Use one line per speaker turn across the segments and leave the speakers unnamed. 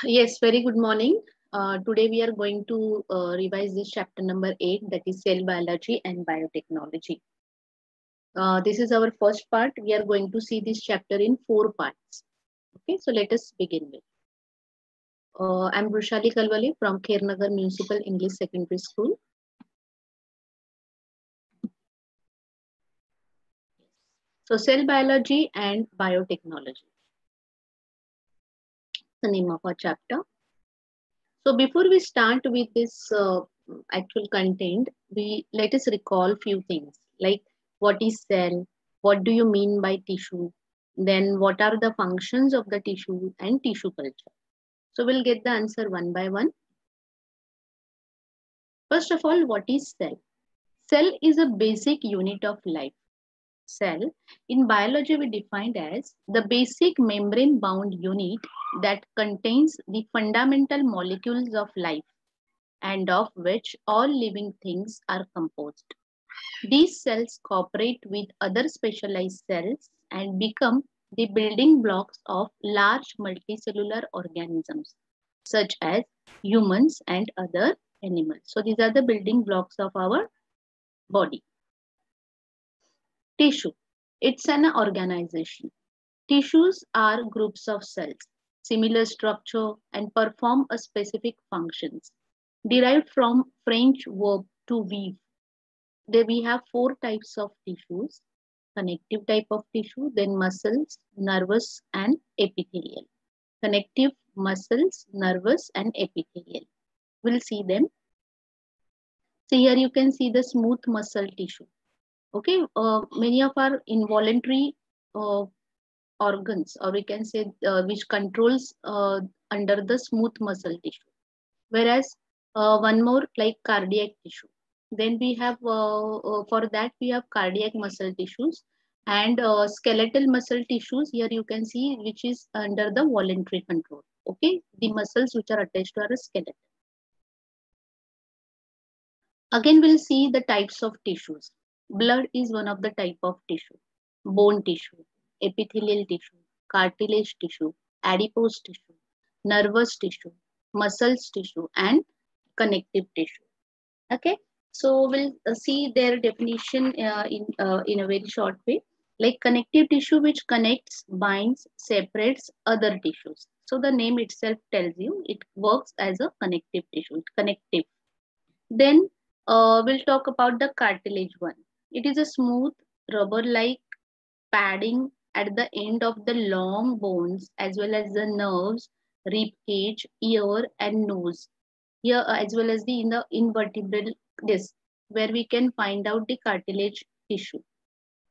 Yes, very good morning. Today we are going to revise this chapter number 8, that is cell biology and biotechnology. This is our first part. We are going to see this chapter in 4 parts. Okay, so let us begin with. I'm Brushali Kalwale from Khernagar Municipal English Secondary School. So cell biology and biotechnology, the name of our chapter. So before we start with this actual content, we let us recall few things like what is cell, what do you mean by tissue, then what are the functions of the tissue and tissue culture. So we'll get the answer one by one. First of all, what is cell? Cell is a basic unit of life. Cell in biology we defined as the basic membrane bound unit that contains the fundamental molecules of life and of which all living things are composed. These cells cooperate with other specialized cells and become the building blocks of large multicellular organisms, such as humans and other animals. So, these are the building blocks of our body. Tissue. It's an organization. Tissues are groups of cells, similar structure, and perform a specific functions. Derived from French verb to weave. There we have 4 types of tissues: connective type of tissue, then muscles, nervous, and epithelial. Connective, muscles, nervous, and epithelial. We'll see them. So here you can see the smooth muscle tissue. Okay, many of our involuntary uh, organs, or we can say which controls under the smooth muscle tissue. Whereas one more like cardiac tissue. Then we have for that we have cardiac muscle tissues and skeletal muscle tissues. Here you can see which is under the voluntary control. Okay, the muscles which are attached to our skeleton. Again, we'll see the types of tissues. Blood is one of the type of tissue. Bone tissue, epithelial tissue, cartilage tissue, adipose tissue, nervous tissue, muscles tissue, and connective tissue. Okay, so we'll see their definition in a very short way. Like connective tissue, which connects, binds, separates other tissues. So the name itself tells you it works as a connective tissue. Connective. Then we'll talk about the cartilage one. It is a smooth rubber-like padding at the end of the long bones as well as the nerves, rib cage, ear, and nose. Here as well as the in the invertebral disc where we can find out the cartilage tissue.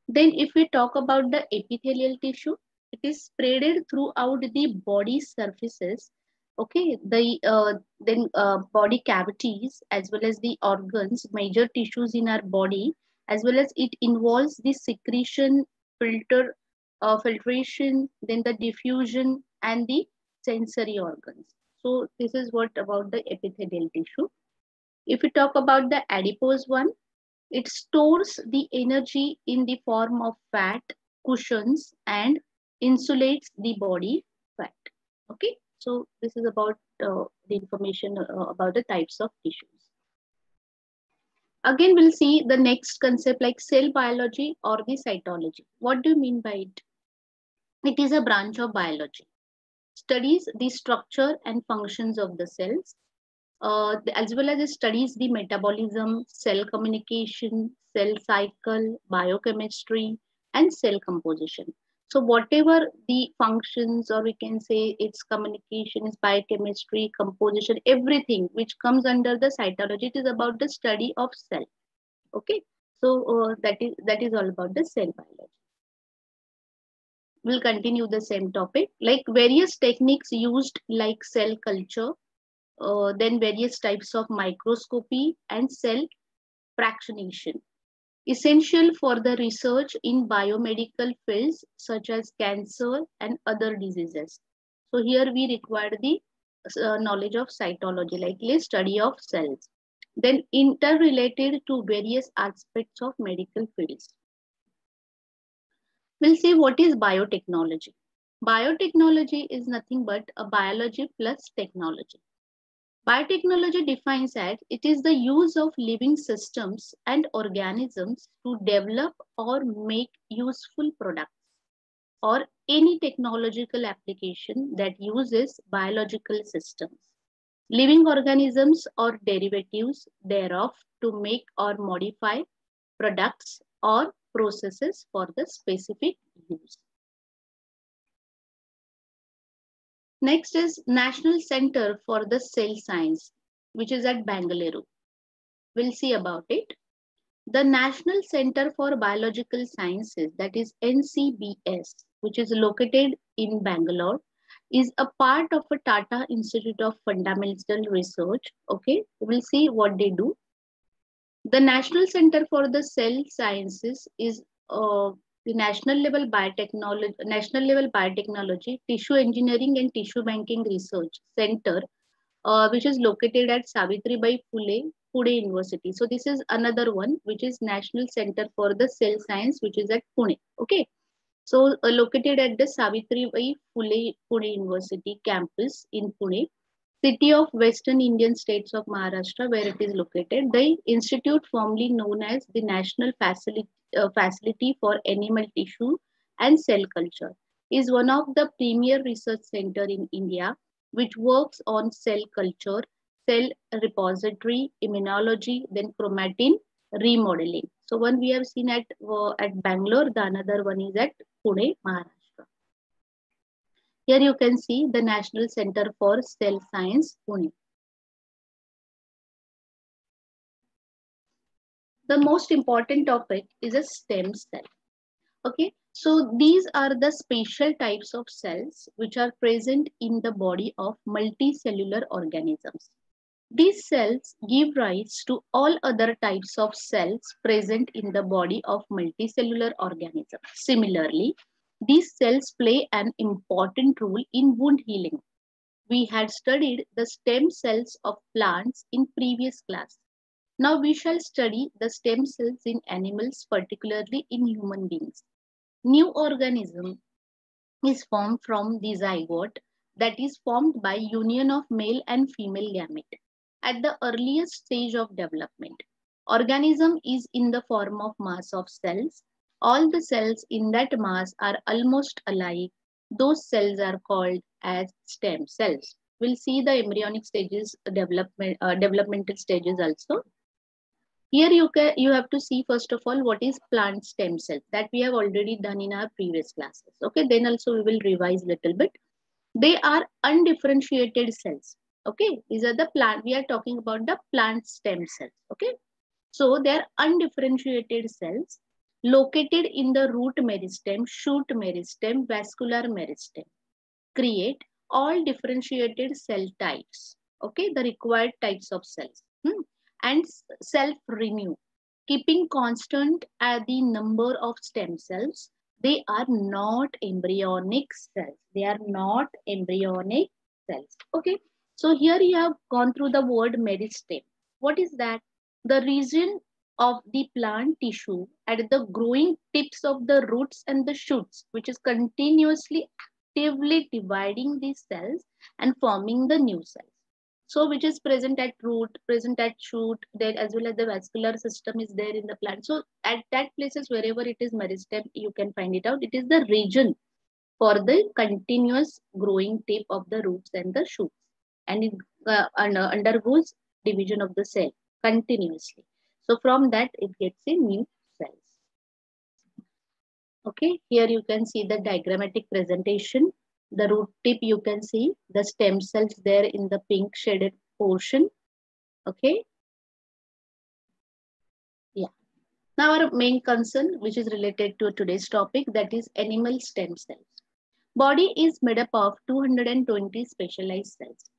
Then if we talk about the epithelial tissue, it is spreaded throughout the body surfaces. Okay, then body cavities as well as the organs, major tissues in our body, as well as it involves the secretion, filtration, then the diffusion and the sensory organs. So this is what about the epithelial tissue. If we talk about the adipose one, it stores the energy in the form of fat, cushions, and insulates the body fat. Okay, so this is about the information about the types of tissues. Again, we'll see the next concept like cell biology or the cytology. What do you mean by it? It is a branch of biology. Studies the structure and functions of the cells, as well as it studies the metabolism, cell communication, cell cycle, biochemistry, and cell composition. So whatever the functions, or we can say its communication, its biochemistry, composition, everything which comes under the cytology, it is about the study of cell. Okay, so that is all about the cell biology. We'll continue the same topic, like various techniques used like cell culture, then various types of microscopy and cell fractionation, essential for the research in biomedical fields such as cancer and other diseases. So here we require the knowledge of cytology, like study of cells, then interrelated to various aspects of medical fields. We'll see what is biotechnology. Biotechnology is nothing but a biology plus technology. Biotechnology defines as it is the use of living systems and organisms to develop or make useful products or any technological application that uses biological systems, living organisms or derivatives thereof to make or modify products or processes for the specific use. Next is National Center for the Cell Science, which is at Bangalore. We'll see about it. The National Center for Biological Sciences, that is NCBS, which is located in Bangalore, is a part of a Tata Institute of Fundamental Research. Okay, we'll see what they do. The National Center for the Cell Sciences is the National Level Biotechnology, Tissue Engineering and Tissue Banking Research Center, which is located at Savitribai Phule, Pune University. So this is another one, which is National Center for the Cell Science, which is at Pune. Okay. So located at the Savitribai Phule, Pune University campus in Pune, city of Western Indian states of Maharashtra, where it is located. The institute, formerly known as the National Facility for Animal Tissue and Cell Culture, is one of the premier research center in India, which works on cell culture, cell repository, immunology, then chromatin remodeling. So one we have seen at Bangalore, the another one is at Pune, Maharashtra. Here you can see the National Center for Cell Science, Pune. The most important topic is a stem cell. Okay, so these are the special types of cells which are present in the body of multicellular organisms. These cells give rise to all other types of cells present in the body of multicellular organisms. Similarly, these cells play an important role in wound healing. We had studied the stem cells of plants in previous class. Now we shall study the stem cells in animals, particularly in human beings. New organism is formed from the zygote, that is formed by union of male and female gamete. At the earliest stage of development, organism is in the form of mass of cells. All the cells in that mass are almost alike. Those cells are called as stem cells. We'll see the embryonic stages, developmental stages also. Here you have to see first of all what is plant stem cell, that we have already done in our previous classes. Okay, then also we will revise little bit. They are undifferentiated cells. Okay, these are the plant. We are talking about the plant stem cells. Okay, so they are undifferentiated cells located in the root meristem, shoot meristem, vascular meristem. Create all differentiated cell types. Okay, the required types of cells. And self-renew, keeping constant at the number of stem cells. They are not embryonic cells. They are not embryonic cells. Okay, so here you have gone through the word meristem. What is that? The region of the plant tissue at the growing tips of the roots and the shoots, which is continuously actively dividing these cells and forming the new cells. So which is present at root, present at shoot, there as well as the vascular system is there in the plant. So at that places wherever it is meristem, you can find it out. It is the region for the continuous growing tip of the roots and the shoots, and it undergoes division of the cell continuously. So from that it gets a new cells. Okay, here you can see the diagrammatic presentation. The root tip, you can see the stem cells there in the pink shaded portion. Okay. Yeah. Now our main concern, which is related to today's topic, that is animal stem cells. Body is made up of 220 specialized cells.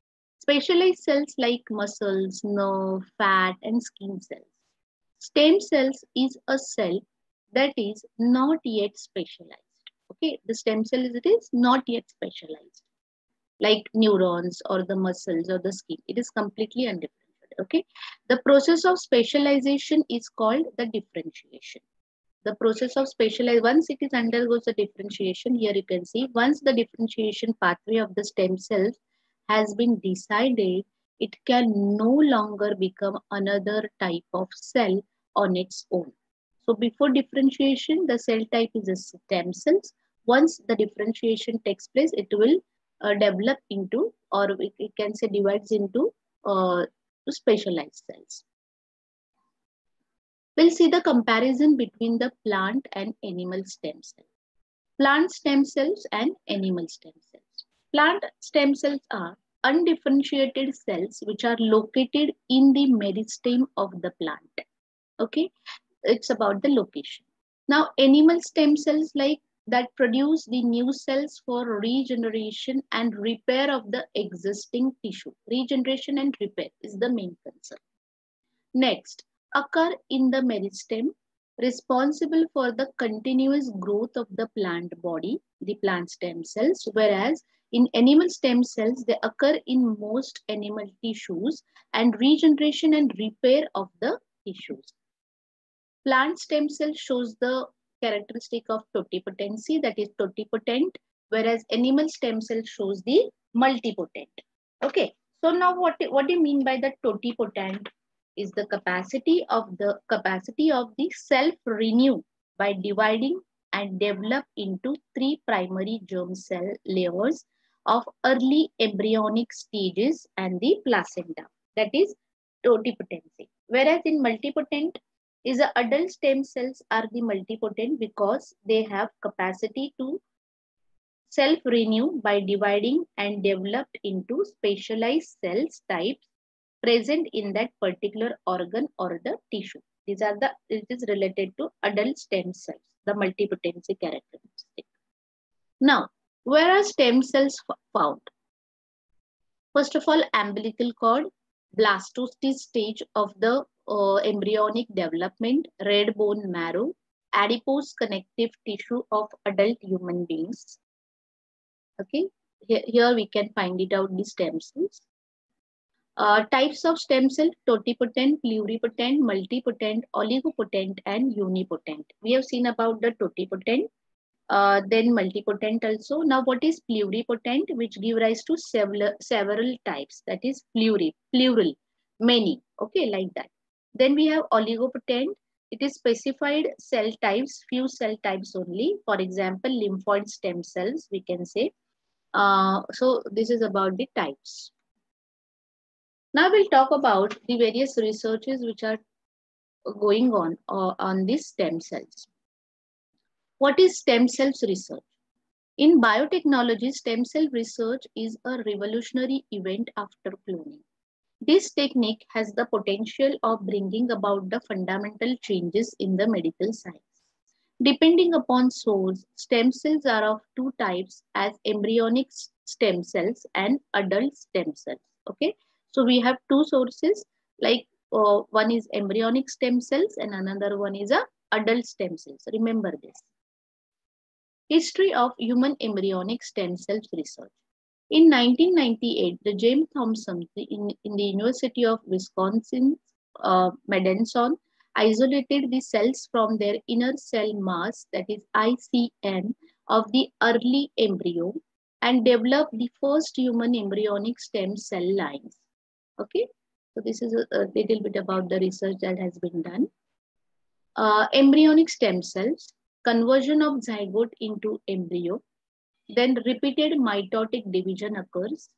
Specialized cells like muscles, nerve, fat, and skin cells. Stem cells is a cell that is not yet specialized. Okay, the stem cell is, it is not yet specialized, like neurons or the muscles or the skin. It is completely undifferentiated. Okay, the process of specialization is called the differentiation. The process of specialization, once it is undergoes the differentiation, here you can see, once the differentiation pathway of the stem cells has been decided, it can no longer become another type of cell on its own. So before differentiation, the cell type is a stem cells. Once the differentiation takes place, it will develop into, or we can say divides into specialized cells. We'll see the comparison between the plant and animal stem cells. Plant stem cells and animal stem cells. Plant stem cells are undifferentiated cells which are located in the meristem of the plant. Okay, it's about the location. Now, animal stem cells like that produce the new cells for regeneration and repair of the existing tissue. Regeneration and repair is the main concern. Next, occur in the meristem, responsible for the continuous growth of the plant body, the plant stem cells, whereas in animal stem cells, they occur in most animal tissues and regeneration and repair of the tissues. Plant stem cell shows the characteristic of totipotency, that is totipotent, whereas animal stem cell shows the multipotent. Okay, so now what do you mean by the totipotent? Is the capacity of the self renew by dividing and develop into three primary germ cell layers of early embryonic stages and the placenta. That is totipotency. Whereas in multipotent is the adult stem cells are the multipotent because they have capacity to self renew by dividing and developed into specialized cells types present in that particular organ or the tissue. These are the, it is related to adult stem cells, the multipotency characteristic. Now, where are stem cells found? First of all, umbilical cord, blastocyst stage of the embryonic development, red bone marrow, adipose connective tissue of adult human beings. Okay, here we can find it out, the stem cells. Types of stem cell: totipotent, pluripotent, multipotent, oligopotent, and unipotent. We have seen about the totipotent, then multipotent also. Now, what is pluripotent? Which give rise to several types. That is plural, many. Okay, like that. Then we have oligopotent. It is specified cell types, few cell types only. For example, lymphoid stem cells, we can say. So this is about the types. Now we'll talk about the various researches which are going on these stem cells. What is stem cells research? In biotechnology, stem cell research is a revolutionary event after cloning. This technique has the potential of bringing about the fundamental changes in the medical science. Depending upon source, stem cells are of two types, as embryonic stem cells and adult stem cells. Okay. So we have two sources, like one is embryonic stem cells and another one is a adult stem cells. Remember this. History of human embryonic stem cells research. In 1998, the James Thompson in the University of Wisconsin, Madison, isolated the cells from their inner cell mass, that is ICM, of the early embryo and developed the first human embryonic stem cell lines. Okay, so this is a little bit about the research that has been done. Embryonic stem cells, conversion of zygote into embryo, then repeated mitotic division occurs,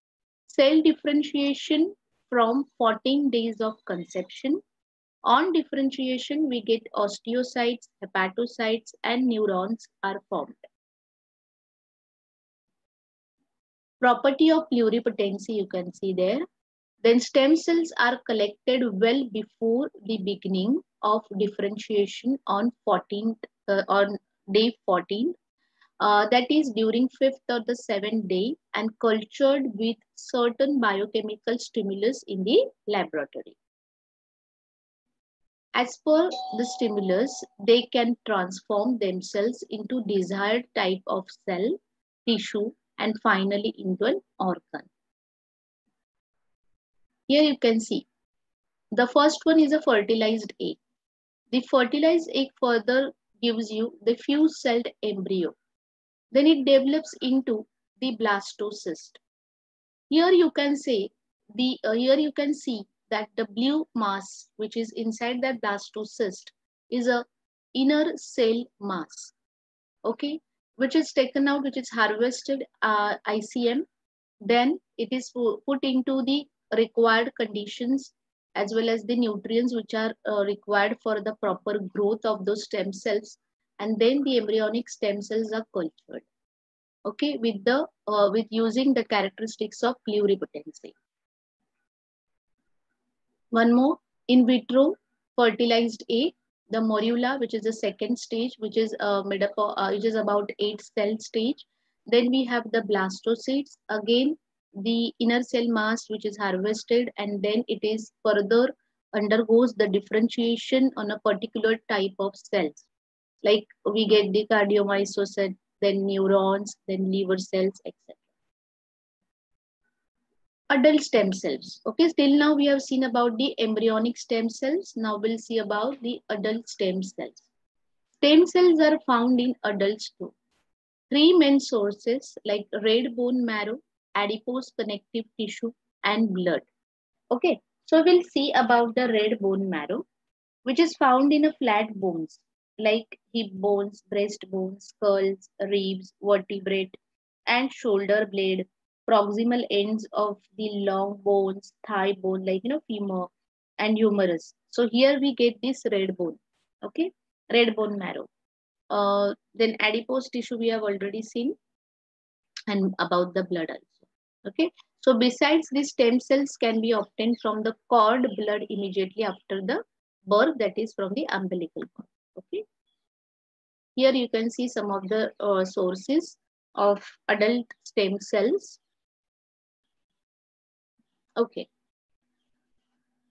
cell differentiation from 14 days of conception. On differentiation, we get osteocytes, hepatocytes, and neurons are formed. Property of pluripotency you can see there. Then stem cells are collected well before the beginning of differentiation on day 14. That is during 5th or the 7th day, and cultured with certain biochemical stimulus in the laboratory. As per the stimulus, they can transform themselves into desired type of cell, tissue, and finally into an organ. Here you can see, the first one is a fertilized egg. The fertilized egg further gives you the fused-celled embryo. Then it develops into the blastocyst. Here you can say here you can see that the blue mass which is inside that blastocyst is a inner cell mass. Okay, which is taken out, which is harvested ICM. Then it is put into the required conditions as well as the nutrients which are required for the proper growth of those stem cells, and then the embryonic stem cells are cultured. Okay, with using the characteristics of pluripotency. One more, in vitro fertilized egg, the morula, which is the second stage, which is made up of, which is about 8-cell stage. Then we have the blastocysts, again the inner cell mass which is harvested, and then it is further undergoes the differentiation on a particular type of cells. Like we get the cardiomyocytes, then neurons, then liver cells, etc. Adult stem cells. Okay, till now we have seen about the embryonic stem cells. Now we'll see about the adult stem cells. Stem cells are found in adults too. Three main sources like red bone marrow, adipose connective tissue, and blood. Okay, so we'll see about the red bone marrow, which is found in a flat bones like hip bones, breast bones, skulls, ribs, vertebrate, and shoulder blade, proximal ends of the long bones, thigh bone, like femur and humerus. So here we get this red bone. Okay, red bone marrow. Then adipose tissue we have already seen, and about the blood also. Okay, so besides these stem cells can be obtained from the cord blood immediately after the birth, that is from the umbilical cord. Okay, here you can see some of the sources of adult stem cells. Okay,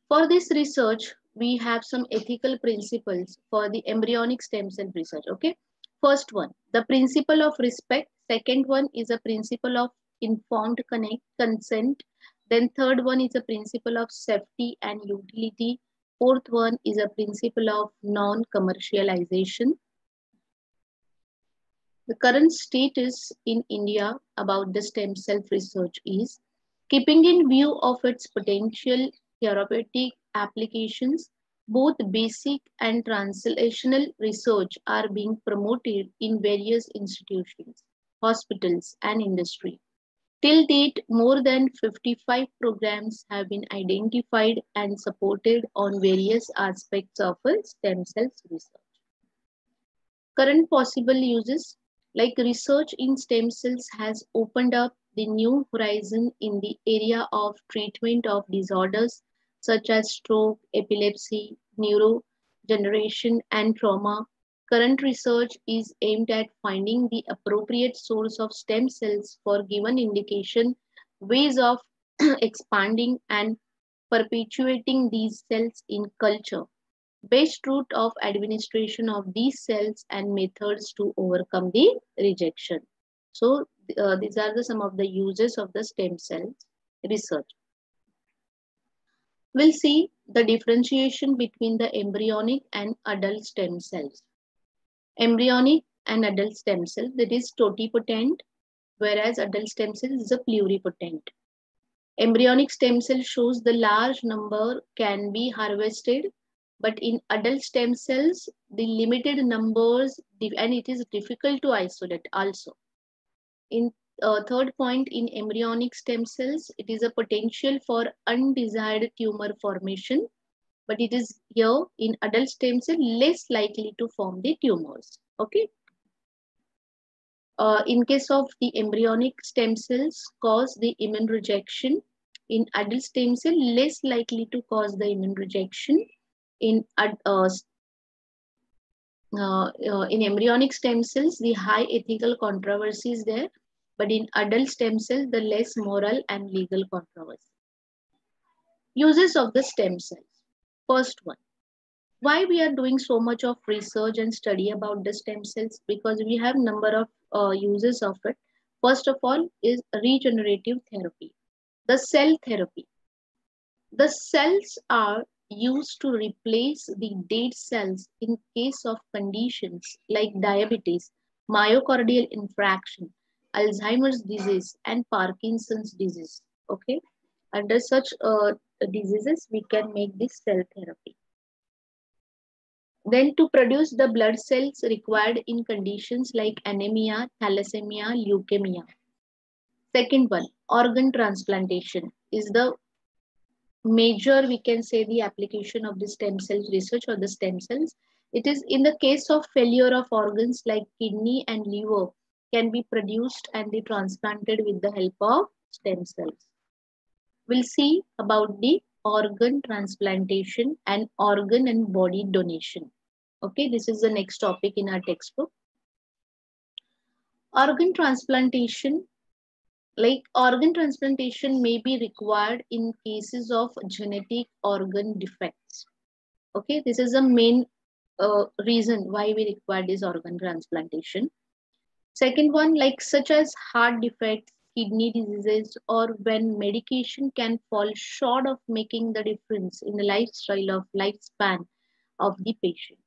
for this research we have some ethical principles for the embryonic stem cell research. Okay, first one, the principle of respect. Second one is a principle of informed consent. Then third one is a principle of safety and utility. Fourth one is a principle of non-commercialization. The current status in India about the stem cell research is, keeping in view of its potential therapeutic applications, both basic and translational research are being promoted in various institutions, hospitals, and industry. Till date, more than 55 programs have been identified and supported on various aspects of stem cells research. Current possible uses, like research in stem cells has opened up the new horizon in the area of treatment of disorders such as stroke, epilepsy, neurodegeneration, and trauma. Current research is aimed at finding the appropriate source of stem cells for given indication, ways of expanding and perpetuating these cells in culture, best route of administration of these cells, and methods to overcome the rejection. So these are some of the uses of the stem cells research. We'll see the differentiation between the embryonic and adult stem cells. Embryonic and adult stem cell, that is totipotent, whereas adult stem cell is a pluripotent. Embryonic stem cell shows the large number can be harvested, but in adult stem cells, the limited numbers, and it is difficult to isolate also. In third point, in embryonic stem cells, it is a potential for undesired tumor formation, but it is here in adult stem cell less likely to form the tumors. Okay. In case of the embryonic stem cells, cause the immune rejection. In adult stem cell, less likely to cause the immune rejection. In embryonic stem cells, the high ethical controversy is there, but in adult stem cells, the less moral and legal controversy. Uses of the stem cells. First one, why we are doing so much of research and study about the stem cells? Because we have number of uses of it. First of all is regenerative therapy, the cell therapy. The cells are used to replace the dead cells in case of conditions like diabetes, myocardial infarction, Alzheimer's disease, and Parkinson's disease. Okay, under such diseases, we can make this cell therapy. Then to produce the blood cells required in conditions like anemia, thalassemia, leukemia. Second one, organ transplantation is the major, we can say, the application of the stem cells research or the stem cells. It is in the case of failure of organs like kidney and liver can be produced and be transplanted with the help of stem cells. We'll see about the organ transplantation and organ and body donation. Okay, this is the next topic in our textbook. Organ transplantation, like organ transplantation may be required in cases of genetic organ defects. Okay, this is the main reason why we require this organ transplantation. Second one, like such as heart defects, kidney diseases, or when medication can fall short of making the difference in the lifespan of the patient.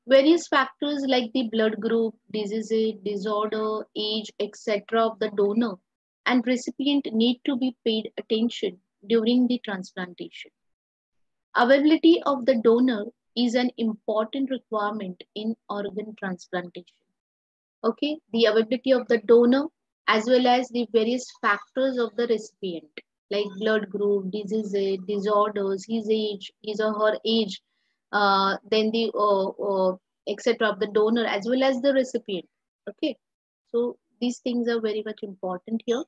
Various factors like the blood group, disease, disorder, age, etc. of the donor and recipient need to be paid attention during the transplantation. Availability of the donor is an important requirement in organ transplantation. Okay, the availability of the donor as well as the various factors of the recipient like blood group, diseases, disorders, his or her age, then the etc. of the donor as well as the recipient. Okay, so these things are very much important here.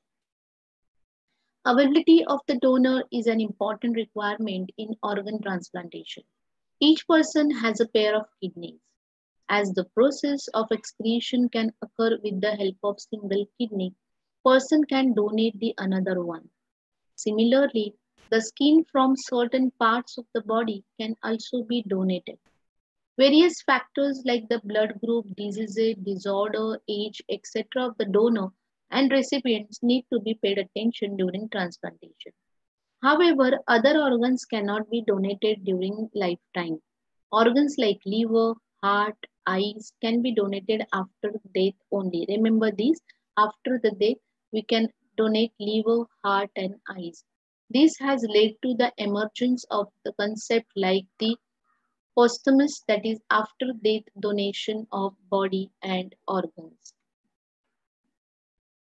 Availability of the donor is an important requirement in organ transplantation. Each person has a pair of kidneys. As the process of excretion can occur with the help of single kidney, person can donate the another one. Similarly, the skin from certain parts of the body can also be donated. Various factors like the blood group, disease, disorder, age, etc. of the donor and recipients need to be paid attention during transplantation. However, other organs cannot be donated during lifetime. Organs like liver, heart, eyes can be donated after death only. Remember these, after the death, we can donate liver, heart, and eyes. This has led to the emergence of the concept like the posthumous, that is, after death donation of body and organs.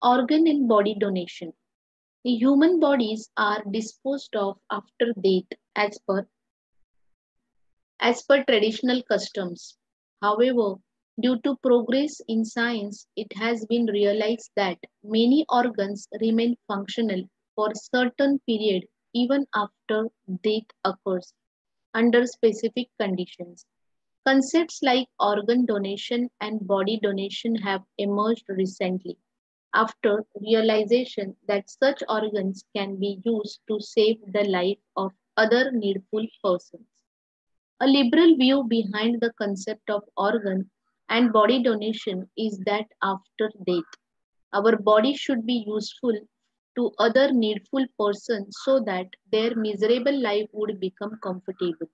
Organ and body donation. The human bodies are disposed of after death as per traditional customs. However, due to progress in science, it has been realized that many organs remain functional for a certain period even after death occurs under specific conditions. Concepts like organ donation and body donation have emerged recently after realization that such organs can be used to save the life of other needful persons. A liberal view behind the concept of organ and body donation is that after death, our body should be useful to other needful persons so that their miserable life would become comfortable.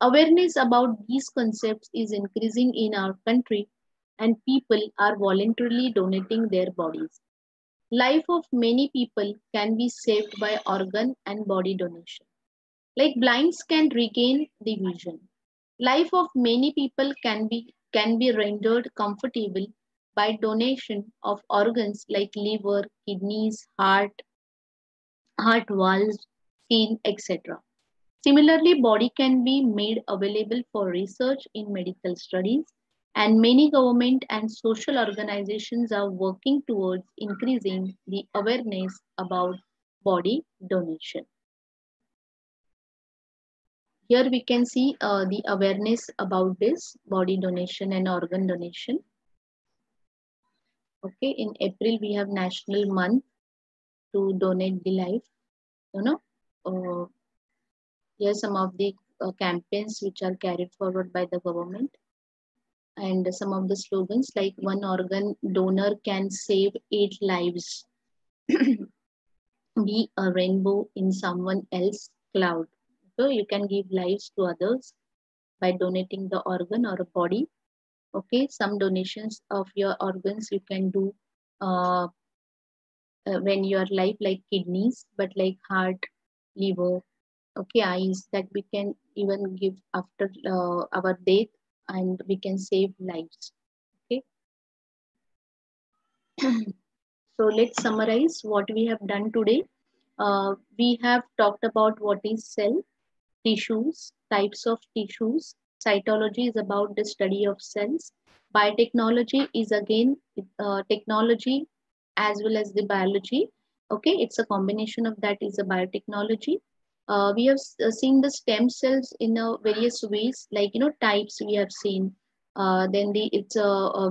Awareness about these concepts is increasing in our country and people are voluntarily donating their bodies. Life of many people can be saved by organ and body donation. Like blinds can regain the vision. Life of many people can be rendered comfortable by donation of organs like liver, kidneys, heart valves, skin, etc. Similarly, body can be made available for research in medical studies, and many government and social organizations are working towards increasing the awareness about body donation. Here we can see the awareness about this body donation and organ donation. Okay, in April we have National Month to donate the life. You know, uh, here some of the campaigns which are carried forward by the government, and some of the slogans like one organ donor can save 8 lives, be a rainbow in someone else's cloud. So you can give lives to others by donating the organ or a body. Okay, some donations of your organs you can do uh, when you are alive, like kidneys, but like heart, liver, okay, eyes, that we can even give after our death, and we can save lives. Okay. So let's summarize what we have done today. We have talked about what is cell, tissues, types of tissues. Cytology is about the study of cells. Biotechnology is again technology as well as the biology. Okay, it's a combination of that is a biotechnology. We have seen the stem cells in various ways, like types we have seen. Then the it's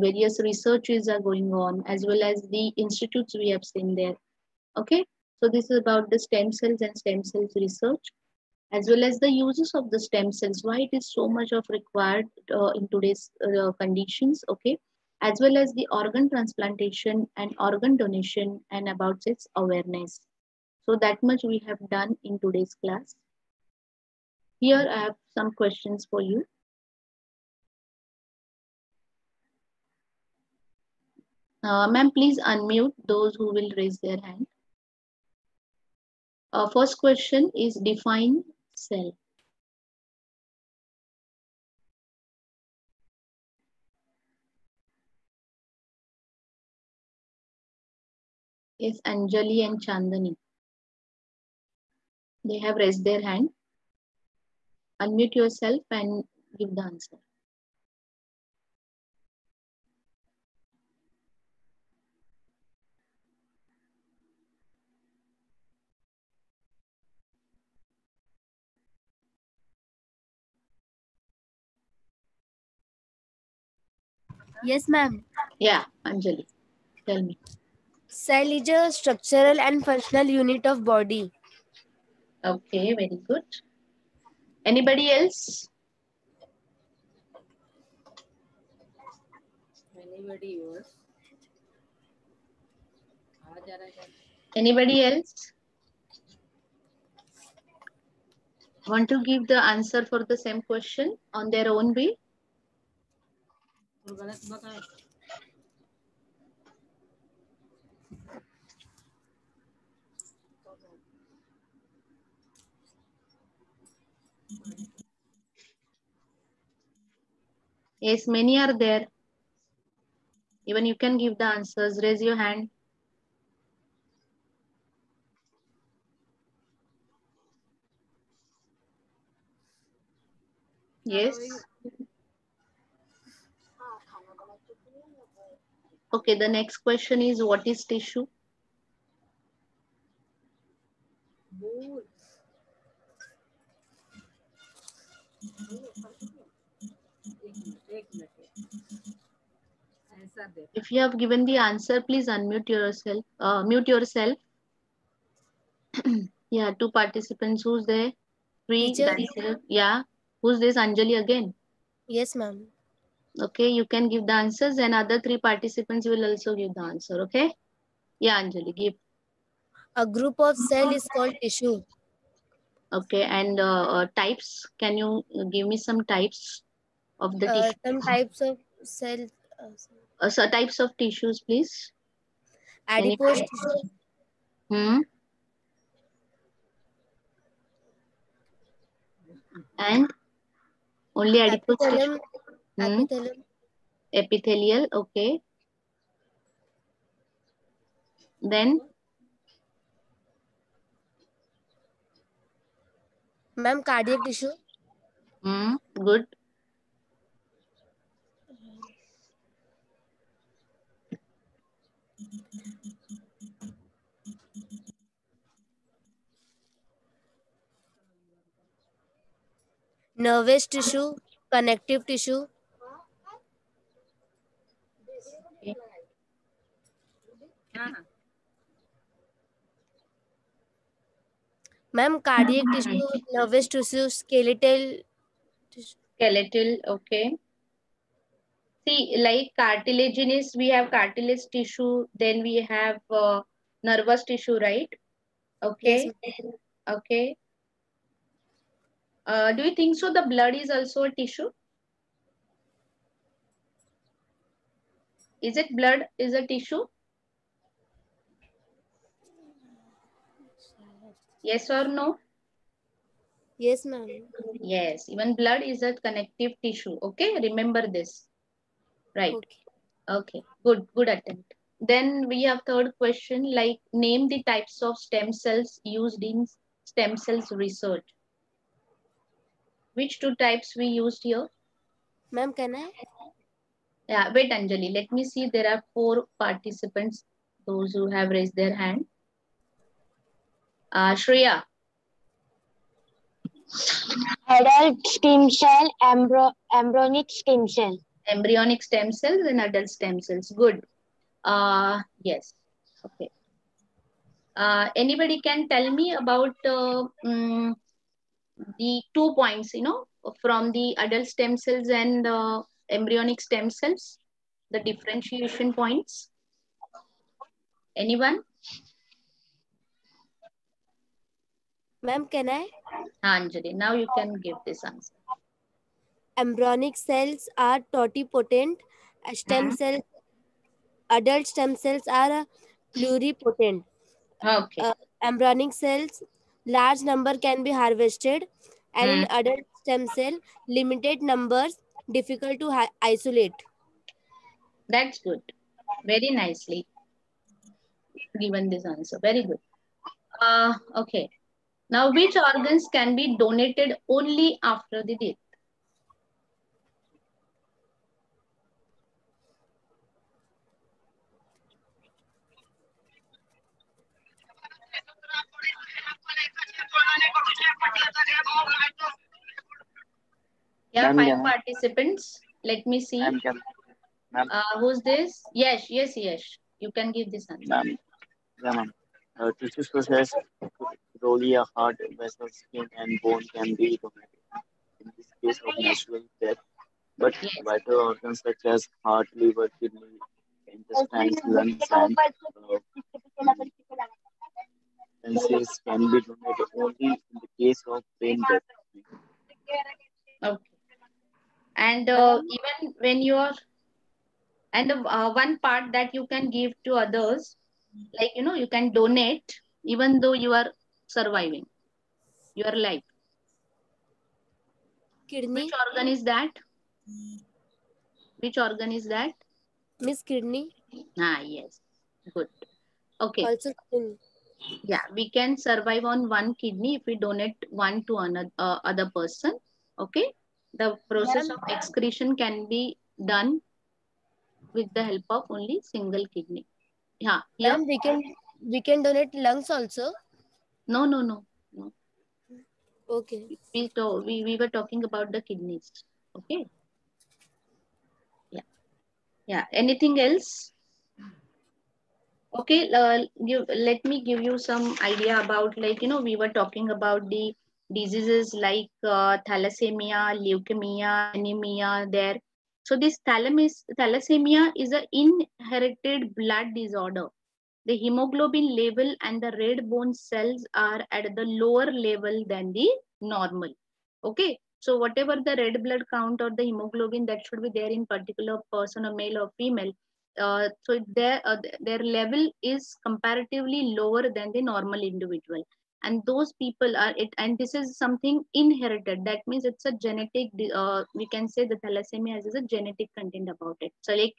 various researches are going on, as well as the institutes we have seen there. Okay, so this is about the stem cells and stem cells research, as well as the uses of the stem cells, why it is so much of required in today's conditions. Okay, as well as the organ transplantation and organ donation, and about its awareness. So that much we have done in today's class. Here I have some questions for you. Ma'am, please unmute those who will raise their hand. First question is define cell. Yes, Anjali and Chandani. They have raised their hand. Unmute yourself and give the answer.
Yes, ma'am.
Yeah, Anjali, tell me.
Cell is a structural and functional unit of body.
Okay, very good. Anybody else?
Anybody else?
Anybody else want to give the answer for the same question on their own way? Yes, many are there. Even you can give the answers. Raise your hand. Yes. Okay, the next question is what is tissue? If you have given the answer, please unmute yourself. Mute yourself. Yeah, two participants. Who's there? Three.
Teacher?
That's it. Yeah. Who's this? Anjali again.
Yes, ma'am.
Okay, you can give the answers, and other three participants will also give the answer. Okay. Yeah, Anjali, give.
A group of cell is called tissue.
Okay, and types. Can you give me some types of the tissue?
Some types of cell.
So types of tissues, please. Any
Adipose
type?
tissue.
Hmm. And only adipose
Epithelium.
tissue. Hmm.
Epithelium.
Epithelial. Okay. Then.
Ma'am, cardiac tissue.
Hmm. Good.
Nervous tissue. Connective tissue.
Okay.
Ma'am, cardiac tissue. Nervous tissue. Skeletal tissue.
Skeletal. Okay. See, like cartilaginous, we have cartilage tissue. Then we have nervous tissue, right?
Yes,
Okay.
ma'am.
Okay. Do you think so? The blood is also a tissue? Is it blood is a tissue? Yes or no?
Yes, ma'am.
Yes, even blood is a connective tissue. Okay, remember this. Right.
Okay.
Okay, good attempt. Then we have third question, like name the types of stem cells used in stem cells research. Which two types we used here?
Ma'am, can I?
Yeah, wait, Anjali. Let me see. There are four participants, those who have raised their hand. Shreya,
Adult stem cell, embryonic stem cell.
embryonic stem cells and adult stem cells. Good. Yes. Okay. Anybody can tell me about the 2 points, from the adult stem cells and embryonic stem cells, the differentiation points? Anyone?
Ma'am, can I?
Anjali, now you can give this answer.
Embryonic cells are totipotent. Stem
Hmm.
cells, adult stem cells are pluripotent.
Okay.
Embryonic cells, large number can be harvested, and
Hmm.
in adult stem cell, limited numbers, difficult to isolate.
That's good. Very nicely given this answer. Very good. Okay. Now, which organs can be donated only after the death? Yeah,
Ma'am,
five
can I?
participants. Let me see.
Ma'am,
Who's this? Yes, yes, yes. You can give this answer.
ma'am, yeah, ma'am. Tissues process slowly a heart, vessel, skin, and bone can be donated in this case of natural death. But
Yes.
vital organs such as heart, liver, kidney, intestines, lungs, and senses can be donated only in the case of brain death.
Okay. And
Ma'am,
even when you are, and one part that you can give to others, like, you can donate even though you are surviving your life. Which
kidney,
organ is that? Which organ is that?
Miss Kidney,
Yes. Good. Okay.
also kidney.
Yeah, we can survive on one kidney if we donate one to another other person. Okay. The process
Ma'am,
of excretion can be done with the help of only single kidney. Yeah. Here.
ma'am, we can donate lungs also.
No, no, no, no.
Okay.
We were talking about the kidneys. Okay. Yeah. Yeah. Anything else? Okay. Let me give you some idea about, like, we were talking about the diseases like thalassemia, leukemia, anemia there. So this thalassemia is an inherited blood disorder. The hemoglobin level and the red bone cells are at the lower level than the normal. Okay. So whatever the red blood count or the hemoglobin that should be there in particular person or male or female, so their level is comparatively lower than the normal individual. And those people are it, and this is something inherited. That means it's a genetic. We can say the thalassemia is a genetic content about it. So like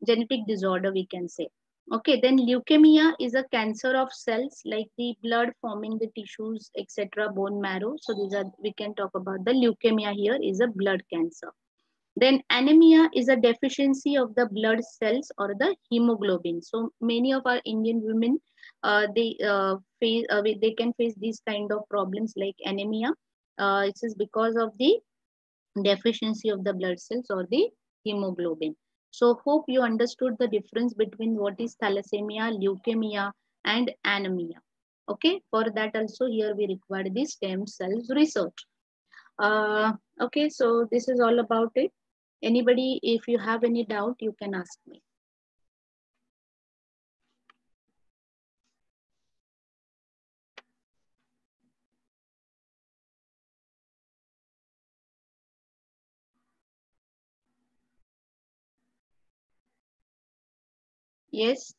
genetic disorder, we can say. Okay, then leukemia is a cancer of cells like the blood forming the tissues, etc., bone marrow. So these are, we can talk about the leukemia here is a blood cancer. Then anemia is a deficiency of the blood cells or the hemoglobin. So many of our Indian women, they can face these kind of problems like anemia. It is because of the deficiency of the blood cells or the hemoglobin. So hope you understood the difference between what is thalassemia, leukemia, and anemia. Okay, for that also here we require the stem cells research. Okay, so this is all about it. Anybody, if you have any doubt, you can ask me. Yes.